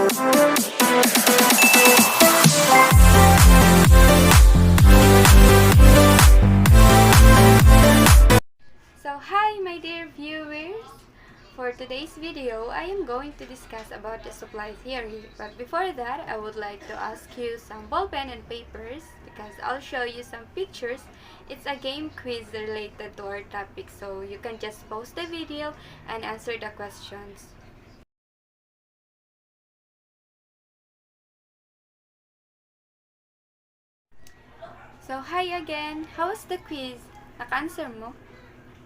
So hi my dear viewers! For today's video, I am going to discuss about the supply theory. But before that, I would like to ask you some ball pen and papers because I'll show you some pictures. It's a game quiz related to our topic, so you can just pause the video and answer the questions. So hi again! How was the quiz? Naka-answer mo?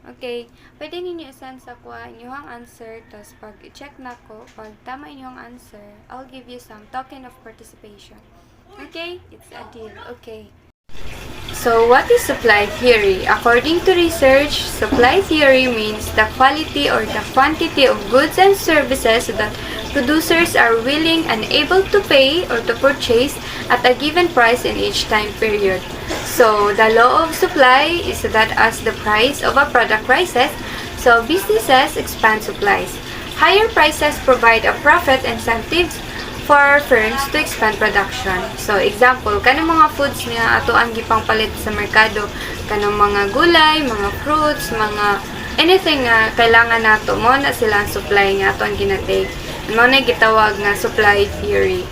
Okay, pwede ninyo i-send sa kuha inyong answer, tapos pag i-check na ko, pag tama inyong answer, I'll give you some token of participation. Okay? It's a deal. Okay. So, what is supply theory? According to research, supply theory means the quality or the quantity of goods and services that producers are willing and able to pay or to purchase at a given price in each time period. So, the law of supply is that as the price of a product rises, so businesses expand supplies. Higher prices provide a profit incentives for firms to expand production. So, example, kanang mga foods nga ato ang gipang palit sa merkado, kanang mga gulay, mga fruits, mga anything nga kailangan nato mo na sila ang supply nga ato ang ginatake. Mo na gitawag nga supply theory.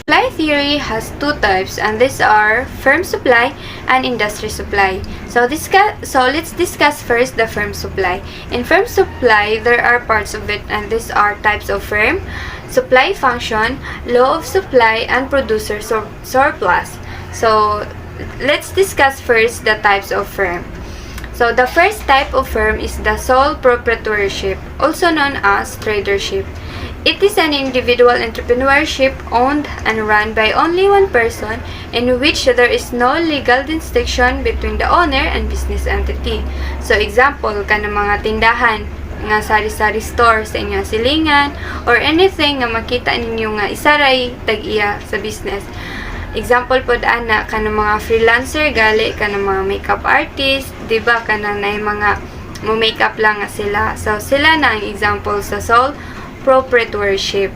Supply theory has two types, and these are firm supply and industry supply. So let's discuss first the firm supply. In firm supply, there are parts of it, and these are types of firm, supply function, law of supply, and producer surplus. So let's discuss first the types of firm. So the first type of firm is the sole proprietorship, also known as tradership. It is an individual entrepreneurship owned and run by only one person, in which there is no legal distinction between the owner and business entity. So example, kanang mga tindahan nga sari-sari store sa inyong silingan or anything nga makita ninyo nga isaray tag-iya sa business. Example pod ana kanang mga freelancer gali kanang mga makeup artist, di ba kanang nay mga mo makeup lang nga sila. So sila na ang example sa sole proprietorship.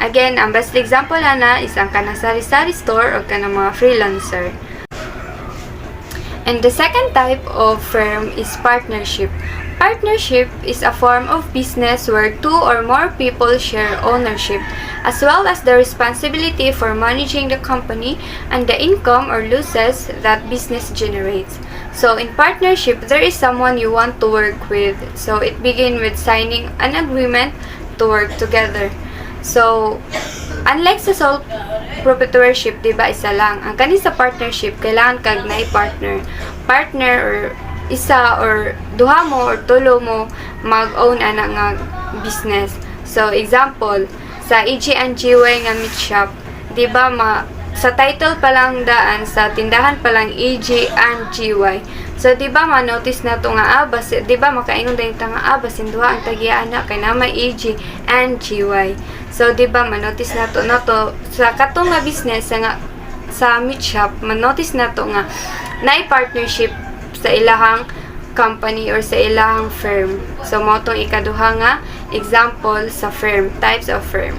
Again, ang best example ana is ang kanang sari-sari store o kanang mga freelancer. And the second type of firm is partnership. Partnership is a form of business where two or more people share ownership, as well as the responsibility for managing the company and the income or losses that business generates. So, in partnership, there is someone you want to work with. So, it begins with signing an agreement to work together. So, unlike sa sole proprietorship, di ba, isa lang. Ang kani sa partnership, kailangan kag na partner. Partner or isa or duha mo or tulo mo mag-own ana nga business. So, example, sa EG and GY nga meat shop, di ba, sa title pa lang daan, sa tindahan pa lang EG and GY. So, di ba, ma-notice na ito nga, di ba, makaingon din ito nga, basin duha ang tagiya anak, kay na may EG and GY. So, di ba, ma-notice na to, sa katong nga business, sa meat shop, ma-notice na to nga, na-partnership sa ilahang company or sa ilahang firm. So, mo itong ikaduha nga, example sa firm, types of firm.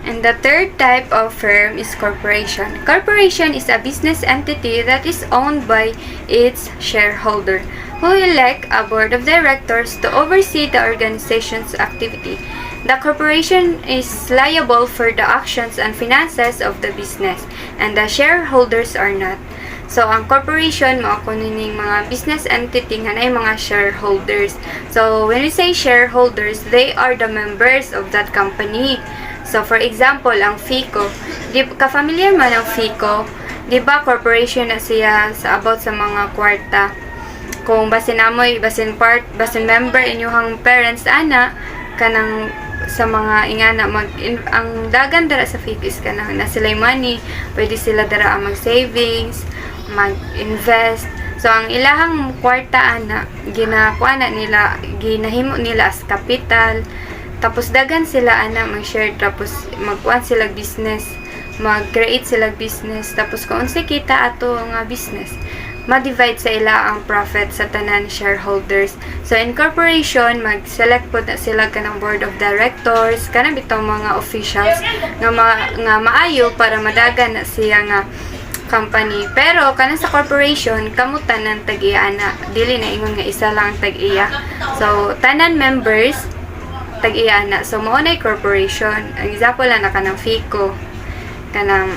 And the third type of firm is corporation. Corporation is a business entity that is owned by its shareholder, who elect a board of directors to oversee the organization's activity. The corporation is liable for the actions and finances of the business, and the shareholders are not. So, ang corporation, mao kuning mga business entity nga na mga shareholders. So, when we say shareholders, they are the members of that company. So, for example, ang FICO. Ka-familiar man ang FICO? Di ba, corporation na siya sa about sa mga kwarta. Kung basin amoy, basin member inyong parents, ana, kanang sa mga ingana, ang dagan dara sa FICO is kanang na sila money, pwede sila dara ang mag-savings, mag-invest. So, ang ilahang kwarta, ana, ginahimo nila as capital. Tapos dagan sila ana mag-share, tapos magkuan sila business, mag-create sila business, tapos kung unsa kita ato nga business, ma-divide sa ila ang profit sa tanan shareholders. So in corporation, mag-select po na sila kanang board of directors, kanang bitong mga officials nga maayo para madagan na siya nga company. Pero kanang sa corporation, kamutan ng tag-iya na dili na ingon nga isa lang ang tag-iya. So tanan members tag-iya na. So mao na corporation. Ang example na kanang FICO, kanang.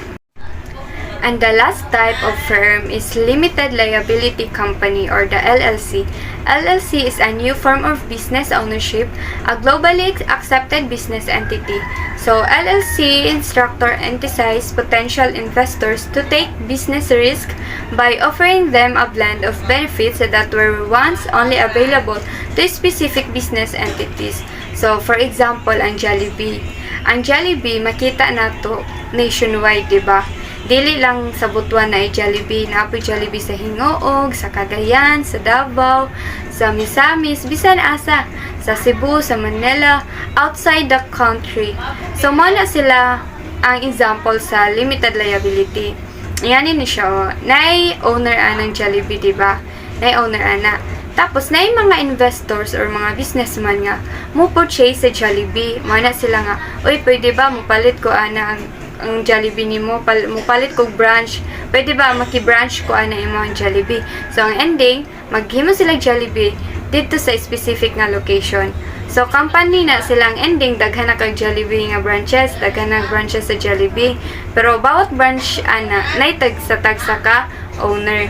And the last type of firm is limited liability company or the LLC. LLC is a new form of business ownership, a globally accepted business entity. So LLC instructor emphasize potential investors to take business risk by offering them a blend of benefits that were once only available to specific business entities. So for example, ang Jollibee. Ang Jollibee makita nato nationwide, di ba? Dili lang sa Butuan na Jollibee, naapoy Jollibee sa Hingoog, sa Cagayan, sa Davao, sa Misamis, bisan asa, sa Cebu, sa Manila, outside the country. So mo na sila ang example sa limited liability. Yan ni siya, oh. Nay owner anang Jollibee, diba? Nay owner ana. Tapos nay mga investors or mga businessman nga mo purchase sa Jollibee. Mo na sila nga, uy, pwede ba mo palit ko ana ang Jollibee nimo, mupalit kog branch, pwede ba maki-branch ko ana imo ang Jollibee. So ang ending, maghimo sila Jollibee dito sa specific nga location. So company na silang ending, daghan na kag Jollibee nga branches, daghan na branches sa Jollibee, pero bawat branch ana nay tagsa ka owner.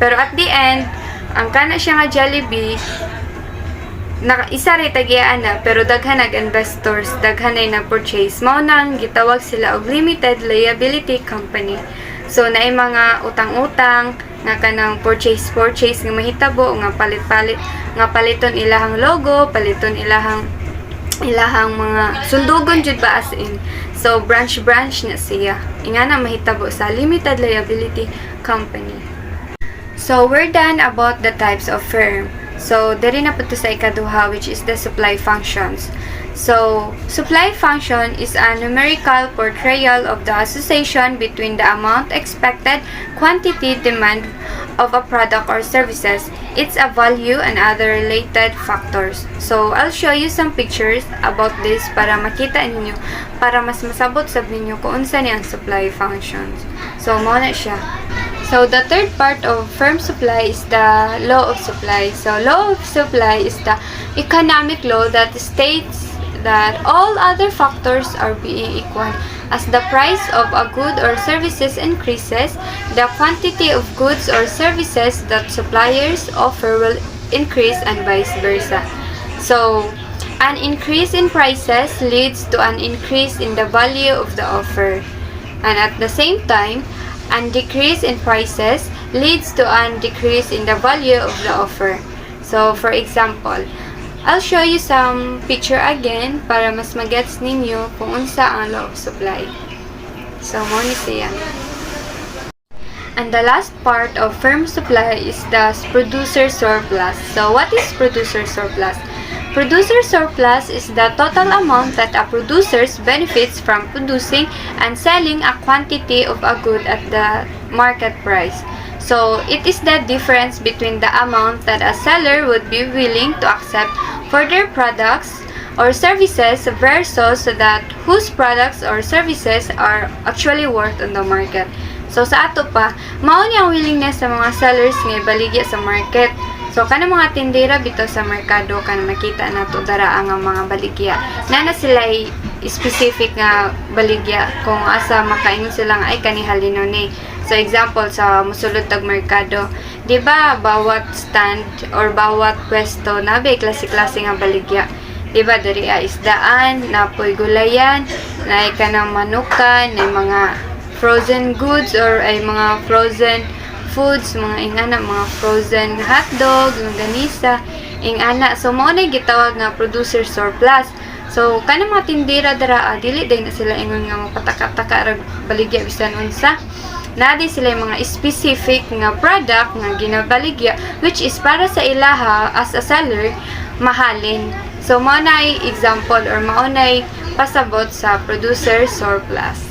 Pero at the end, ang kana siya nga Jollibee isa rin tag-iyaan na, pero daghan nag-investors, daghan na purchase. Mao nang gitawag sila og limited liability company. So naay mga utang-utang nga kanang purchase nga mahitabo nga palit-palit, nga paliton ilahang logo, paliton ilahang mga sundugon jud ba as in. So branch na siya. Ingana mahitabo sa limited liability company. So we're done about the types of firm. So, diri na po to sa ikaduha, which is the supply functions. So, supply function is a numerical portrayal of the association between the amount expected, quantity, demand of a product or services, its a value, and other related factors. So, I'll show you some pictures about this para makita ninyo, para mas masabot sab ninyo kung unsa ni ang supply functions. So, mao na siya. So, the third part of firm supply is the law of supply. So, law of supply is the economic law that states that all other factors are being equal. As the price of a good or services increases, the quantity of goods or services that suppliers offer will increase and vice versa. So, an increase in prices leads to an increase in the value of the offer. And at the same time, and decrease in prices leads to an decrease in the value of the offer. So, for example, I'll show you some picture again para mas magets ninyo kung unsa ang law of supply. So, mo ni siya. And the last part of firm supply is the producer surplus. So, what is producer surplus? Producer surplus is the total amount that a producer benefits from producing and selling a quantity of a good at the market price. So, it is the difference between the amount that a seller would be willing to accept for their products or services versus that whose products or services are actually worth on the market. So, sa ato pa, mao ni ang willingness sa mga sellers nga ibaligya sa market. So, kana mga tindera bito sa merkado, kana makita nato dara ang mga baligya. Nana sila specific nga baligya kung asa makaingon sila nga ay kanihalino ni. So, example, sa musulod tag merkado, di ba bawat stand or bawat pwesto na may klase-klase nga baligya. Di ba dari isdaan, napoy gulayan, na kanang manukan, na mga frozen goods or ay mga frozen foods, mga ingana, mga frozen hotdog, longganisa, ingana. So, mao na gitawag nga producer surplus. So, kanang mga tindera dara, dili day na sila ingon nga mapataka-taka rag baligya bisan unsa. Nadi sila yung mga specific nga product nga ginabaligya, which is para sa ilaha as a seller, mahalin. So, mao na example or mao na pasabot sa producer surplus.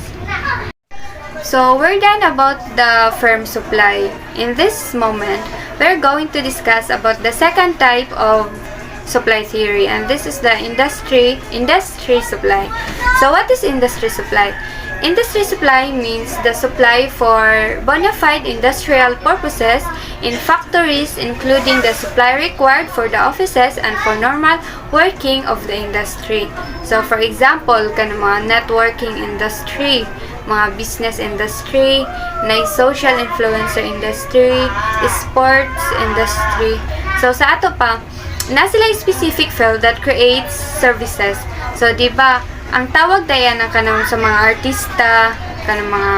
So we're done about the firm supply. In this moment, we're going to discuss about the second type of supply theory, and this is the industry supply. So what is industry supply? Industry supply means the supply for bona fide industrial purposes in factories, including the supply required for the offices and for normal working of the industry. So for example, mga networking industry, mga business industry, social influencer industry, sports industry. So sa ato pa, na sila specific field that creates services. So di ba, ang tawag dayan ng kanang sa mga artista, kanang mga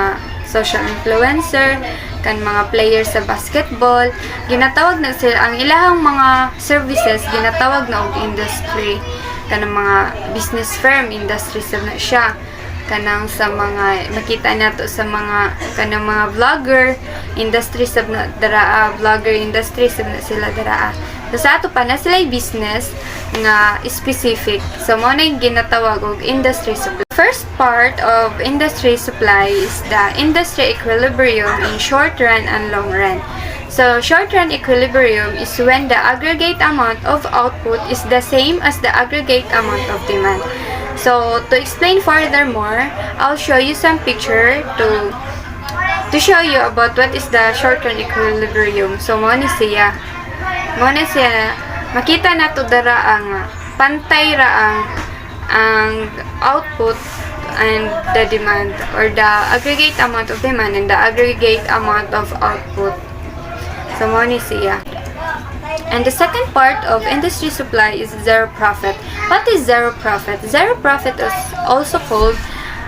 social influencer, kan mga players sa basketball, ginatawag na sila ang ilahang mga services ginatawag na og industry. Kanang mga business firm industry sa na siya. Kanang sa mga makita nato sa mga kanang mga vlogger industry sa na daraa, vlogger industry sa na sila daraa. So sa ato pa na sila business nga specific. So mo na ginatawag og industry supply. First part of industry supply is the industry equilibrium in short run and long run. So short run equilibrium is when the aggregate amount of output is the same as the aggregate amount of demand. So to explain furthermore, I'll show you some picture to show you about what is the short run equilibrium. So mo ni siya makita na to dara ang pantay ra ang output and the demand, or the aggregate amount of demand and the aggregate amount of output. So mo ni siya. And the second part of industry supply is zero profit. What is zero profit? Zero profit is also called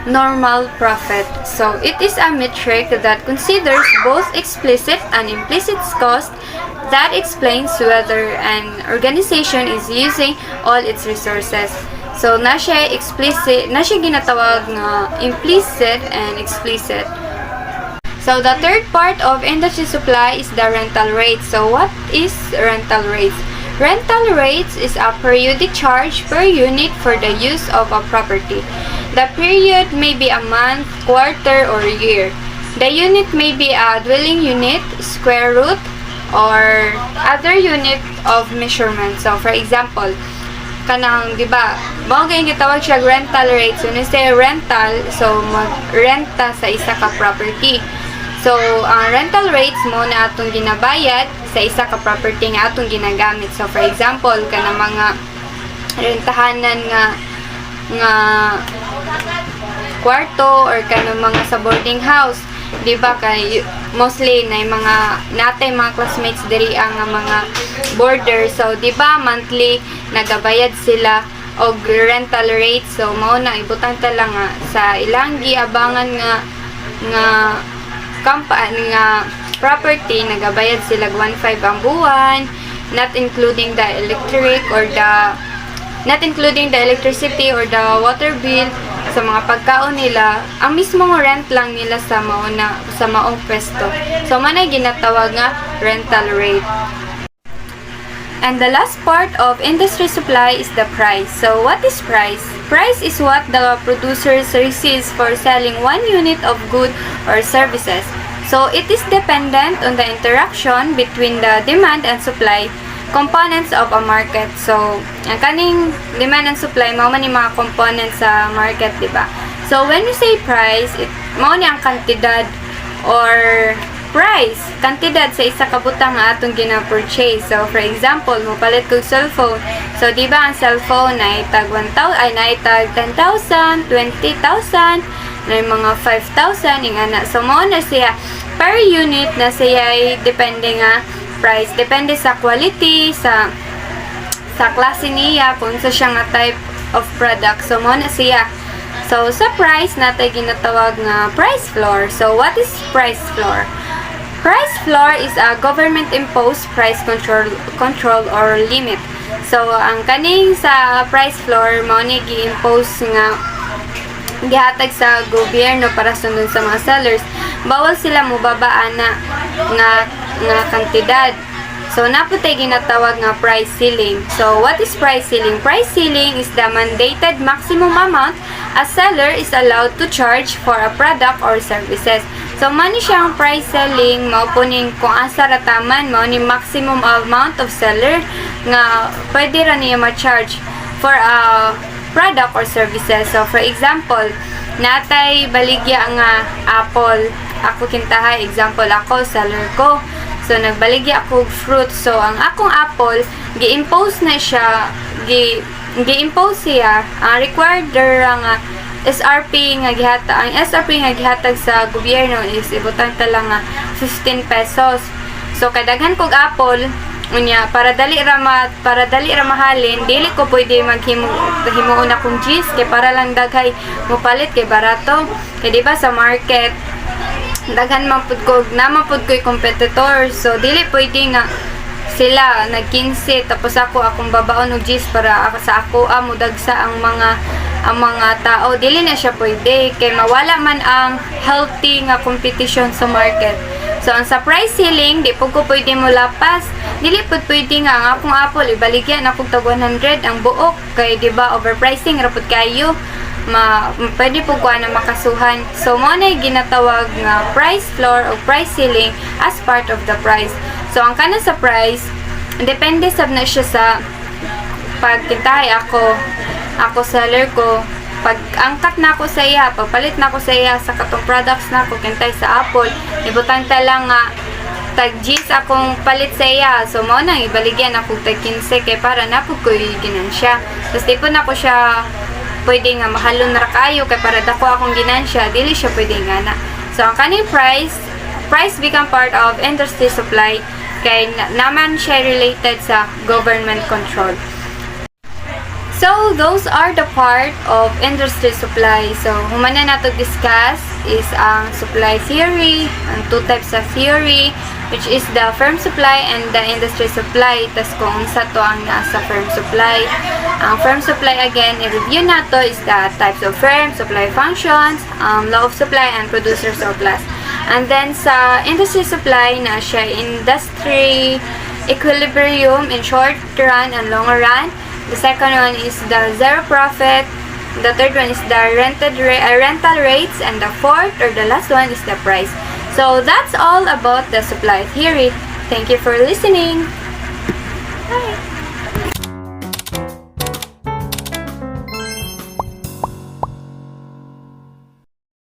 normal profit. So it is a metric that considers both explicit and implicit cost that explains whether an organization is using all its resources. So na siya ginatawag nga implicit and explicit. So the third part of industry supply is the rental rates. So what is rental rates? Rental rates is a periodic charge per unit for the use of a property. The period may be a month, quarter, or year. The unit may be a dwelling unit, square root, or other unit of measurement. So for example, kanang di ba, mao kay gitawag siya rental rate. So when say rental, so mag-renta sa isa ka property. So ang rental rates mo na atong ginabayad sa isa ka property nga atong ginagamit. So for example, kanang mga rentahanan nga kwarto or kanang mga sa boarding house, di ba, kay mostly na mga natay mga classmates diri ang mga boarder. So di ba monthly nagabayad sila og rental rate. So mao na ibutang ta lang nga sa ilang giabangan nga property, nagabayad sila 1.5 ang buwan, not including the electricity or the water bill. Sa mga pagkaon nila, ang mismong rent lang nila sa maong pwesto. So manay ginatawag nga rental rate. And the last part of industry supply is the price. So what is price? Price is what the producers receives for selling one unit of good or services. So it is dependent on the interaction between the demand and supply components of a market. So ang kaning demand and supply mao man ni mga components sa market, di ba? So when we say price, mao ni ang kantidad or price, kantidad sa isa ka butang nga atong gina-purchase. So for example, mopalit kog cellphone. So di ba ang cellphone ay tag 1,000, ay naitag 10,000, 20,000, na mga 5,000 ingana. So mao na siya per unit na siya ay depende nga price, depende sa quality, sa klase niya, kung sa siya nga type of product. So mao na siya. So sa price natay ginatawag nga price floor. So what is price floor? Price floor is a government-imposed price control or limit. So, ang kaning sa price floor, mao ni gi-impose nga gihatag sa gobyerno para sundon sa mga sellers. Bawal sila mubabaan nga kantidad. So, naputay ginatawag nga price ceiling. So, what is price ceiling? Price ceiling is the mandated maximum amount A seller is allowed to charge for a product or services. So, mani siyang price selling, mao po ning kung asa rataman, mao ni maximum amount of seller nga pwede ra niya ma-charge for a product or services. So, for example, natay baligya nga apple. Ako kintahay, example ako, seller ko. So, nagbaligya ako fruit. So, ang akong apple, gi-impose na siya, gi-impose siya, ang required nga SRP nga ang SRP nga gihatag sa gobyerno is ibutang tala nga 15 pesos. So, kadaghan kog apple, unya para dali ra mahalin, dili ko pwede himuon akong juice kay para lang daghay mo palit kay barato. Kay di ba sa market daghan man pud ko competitor, so dili pwede nga sila nag 15 tapos akong babaon og juice para sa ako mudagsa ang mga tao. Dili na siya pwede kay mawala man ang healthy nga competition sa market. So ang sa price ceiling di po ko pwede mo lapas, dili pud pwede nga ang akong apple ibaligyan akong tag 100 ang buok kay di ba overpricing ra pud kayo. Pwede po ko na makasuhan. So, mo na ginatawag nga price floor o price ceiling as part of the price. So, ang kana sa price, depende sab na siya sa pagkintahay ako seller ko, pag angkat na ako sa iya, pagpalit na ako sa iya sa katong products na ako, kintay sa Apple, ibutan ta lang nga tag G's akong palit sa iya. So, mo na ibaligyan ako tag 15 kay para na po ko ginansya. Tapos, di po na ako siya pwede nga mahalon ra kayo kay para dako akong ginansya, dili siya pwede nga na. So, ang kaning price become part of industry supply kay naman siya related sa government control. So, those are the part of industry supply. So, humana na to discuss is ang supply theory, ang two types of theory, which is the firm supply and the industry supply. Tas kung unsa to ang nasa firm supply. Ang firm supply, again, i-review na to is the types of firm, supply functions, law of supply, and producer surplus. And then, sa industry supply na siya industry equilibrium in short run and long run. The second one is the zero profit. The third one is the rental rates. And the fourth or the last one is the price. So, that's all about the supply theory. Thank you for listening.